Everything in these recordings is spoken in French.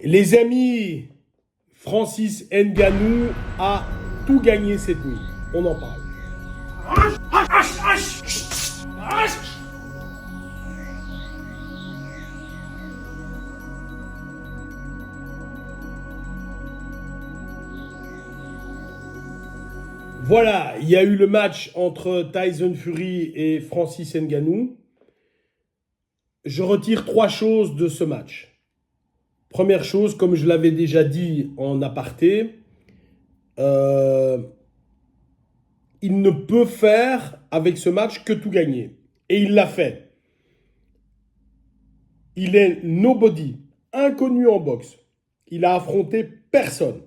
Les amis, Francis Ngannou a tout gagné cette nuit. On en parle. Voilà, il y a eu le match entre Tyson Fury et Francis Ngannou. Je retire 3 choses de ce match. Première chose, comme je l'avais déjà dit en aparté, il ne peut faire avec ce match que tout gagner. Et il l'a fait. Il est nobody, inconnu en boxe. Il a affronté personne.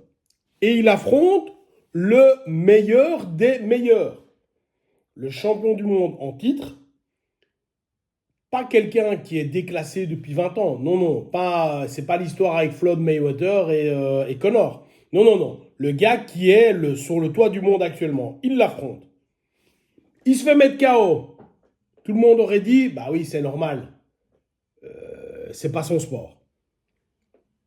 Et il affronte le meilleur des meilleurs. Le champion du monde en titre. Pas quelqu'un qui est déclassé depuis 20 ans. Non, non. C'est pas l'histoire avec Floyd Mayweather et Conor. Non, non, non. Le gars qui est sur le toit du monde actuellement. Il l'affronte. Il se fait mettre KO. Tout le monde aurait dit, bah oui, c'est normal. C'est pas son sport.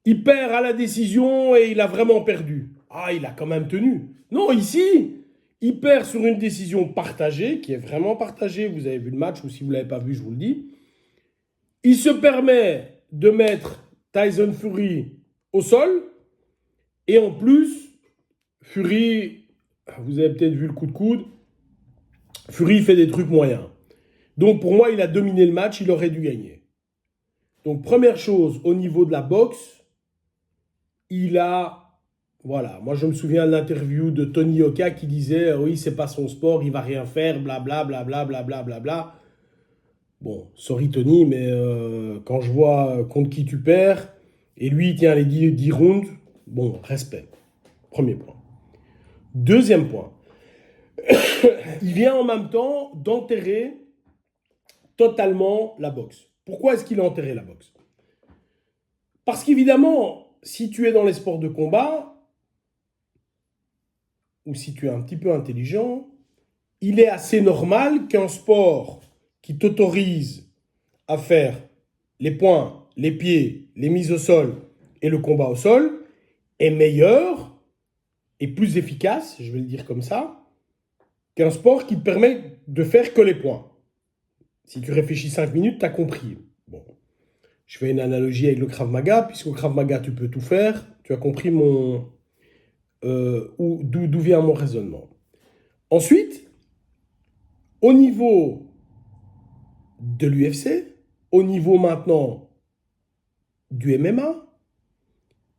Il perd à la décision et il a vraiment perdu. Ah, il a quand même tenu. Non, ici, il perd sur une décision partagée, qui est vraiment partagée. Vous avez vu le match, ou si vous ne l'avez pas vu, je vous le dis. Il se permet de mettre Tyson Fury au sol. Et en plus, Fury, vous avez peut-être vu le coup de coude, Fury fait des trucs moyens. Donc pour moi, il a dominé le match, il aurait dû gagner. Donc première chose, au niveau de la boxe, il a... Voilà, moi je me souviens de l'interview de Tony Yoka qui disait « Oui, c'est pas son sport, il va rien faire, blablabla, blablabla, blablabla. » Bon, sorry Tony, mais quand je vois contre qui tu perds, et lui il tient les 10 rounds, bon, respect. Premier point. Deuxième point, il vient en même temps d'enterrer totalement la boxe. Pourquoi est-ce qu'il a enterré la boxe? Parce qu'évidemment, si tu es dans les sports de combat, ou si tu es un petit peu intelligent, il est assez normal qu'un sport qui t'autorise à faire les poings, les pieds, les mises au sol et le combat au sol est meilleur et plus efficace, je vais le dire comme ça, qu'un sport qui te permet de faire que les poings. Si tu réfléchis 5 minutes, tu as compris. Bon. Je fais une analogie avec le Krav Maga, puisqu'au Krav Maga, tu peux tout faire. Tu as compris d'où vient mon raisonnement. Ensuite, au niveau de l'UFC, au niveau maintenant du MMA,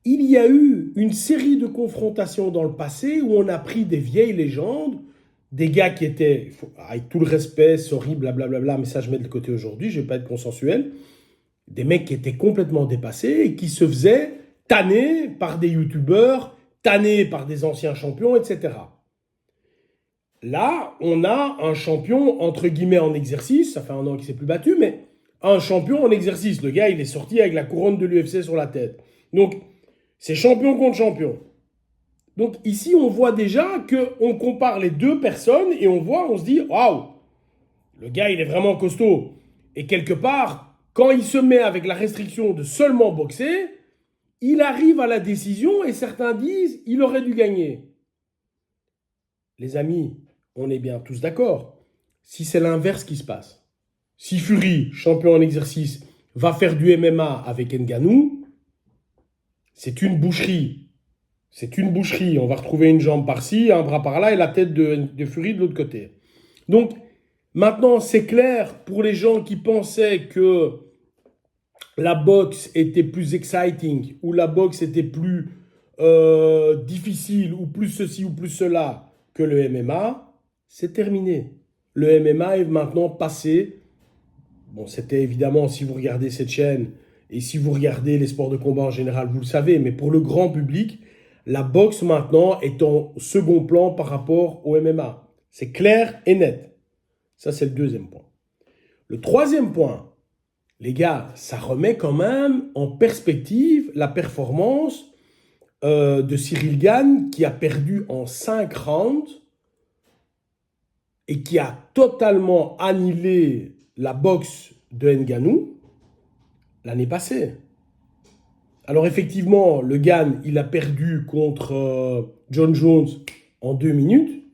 il y a eu une série de confrontations dans le passé où on a pris des vieilles légendes, des gars qui étaient, avec tout le respect, sorry, blablabla, mais ça je mets de côté aujourd'hui, je ne vais pas être consensuel, des mecs qui étaient complètement dépassés et qui se faisaient tanner par des youtubeurs, tanner par des anciens champions, etc. Là, on a un champion, entre guillemets, en exercice, ça fait 1 an qu'il ne s'est plus battu, mais un champion en exercice. Le gars, il est sorti avec la couronne de l'UFC sur la tête. Donc, c'est champion contre champion. Donc ici, on voit déjà qu'on compare les deux personnes et on se dit, waouh, le gars, il est vraiment costaud. Et quelque part, quand il se met avec la restriction de seulement boxer, il arrive à la décision et certains disent, il aurait dû gagner. Les amis, on est bien tous d'accord. Si c'est l'inverse qui se passe, si Fury, champion en exercice, va faire du MMA avec Ngannou, c'est une boucherie. C'est une boucherie. On va retrouver une jambe par-ci, un bras par-là et la tête de Fury de l'autre côté. Donc, maintenant, c'est clair pour les gens qui pensaient que la boxe était plus exciting ou la boxe était plus difficile ou plus ceci ou plus cela que le MMA, c'est terminé. Le MMA est maintenant passé. Bon, c'était évidemment, si vous regardez cette chaîne et si vous regardez les sports de combat en général, vous le savez, mais pour le grand public, la boxe maintenant est en second plan par rapport au MMA. C'est clair et net. Ça, c'est le deuxième point. Le troisième point, les gars, ça remet quand même en perspective la performance de Cyril Gane qui a perdu en 5 rounds et qui a totalement annihilé la boxe de Ngannou l'année passée. Alors effectivement, le Gane, il a perdu contre John Jones en 2 minutes.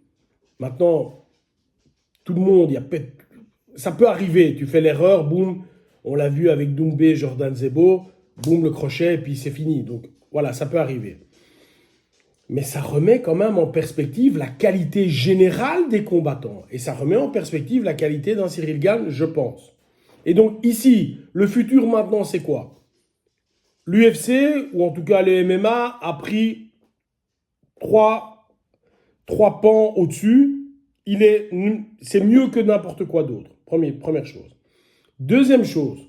Maintenant, tout le monde, ça peut arriver. Tu fais l'erreur, boum, on l'a vu avec Doumbé, Jordan Zebo, boum, le crochet, et puis c'est fini. Donc voilà, ça peut arriver. Mais ça remet quand même en perspective la qualité générale des combattants. Et ça remet en perspective la qualité d'un Cyril Gane, je pense. Et donc ici, le futur maintenant, c'est quoi? L'UFC, ou en tout cas le MMA, a pris trois pans au-dessus. C'est mieux que n'importe quoi d'autre. Première chose. Deuxième chose,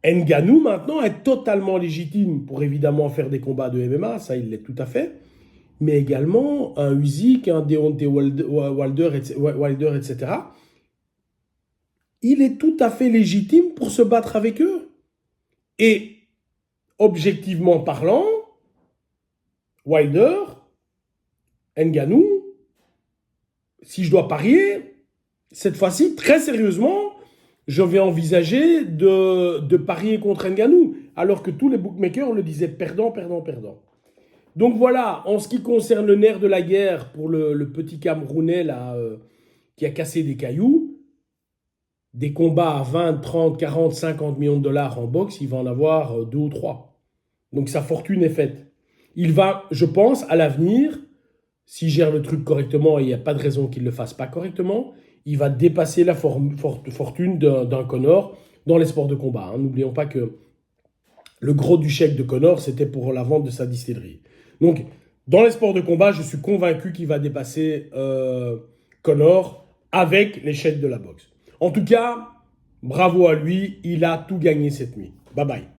Ngannou maintenant est totalement légitime pour évidemment faire des combats de MMA, ça il l'est tout à fait, mais également un Usyk, un Deontay Wilder, etc. Il est tout à fait légitime pour se battre avec eux. Et objectivement parlant, Wilder, Ngannou, si je dois parier, cette fois-ci, très sérieusement, je vais envisager de parier contre Ngannou, alors que tous les bookmakers le disaient perdant, perdant, perdant. Donc voilà, en ce qui concerne le nerf de la guerre pour le petit Camerounais là, qui a cassé des cailloux, des combats à 20, 30, 40, 50 millions de dollars en boxe, il va en avoir 2 ou 3. Donc sa fortune est faite. Il va, je pense, à l'avenir, s'il gère le truc correctement, et il n'y a pas de raison qu'il ne le fasse pas correctement, il va dépasser la fortune d'un Conor dans les sports de combat. Hein. N'oublions pas que le gros du chèque de Conor, c'était pour la vente de sa distillerie. Donc, dans les sports de combat, je suis convaincu qu'il va dépasser Conor avec les chèques de la boxe. En tout cas, bravo à lui, il a tout gagné cette nuit. Bye bye.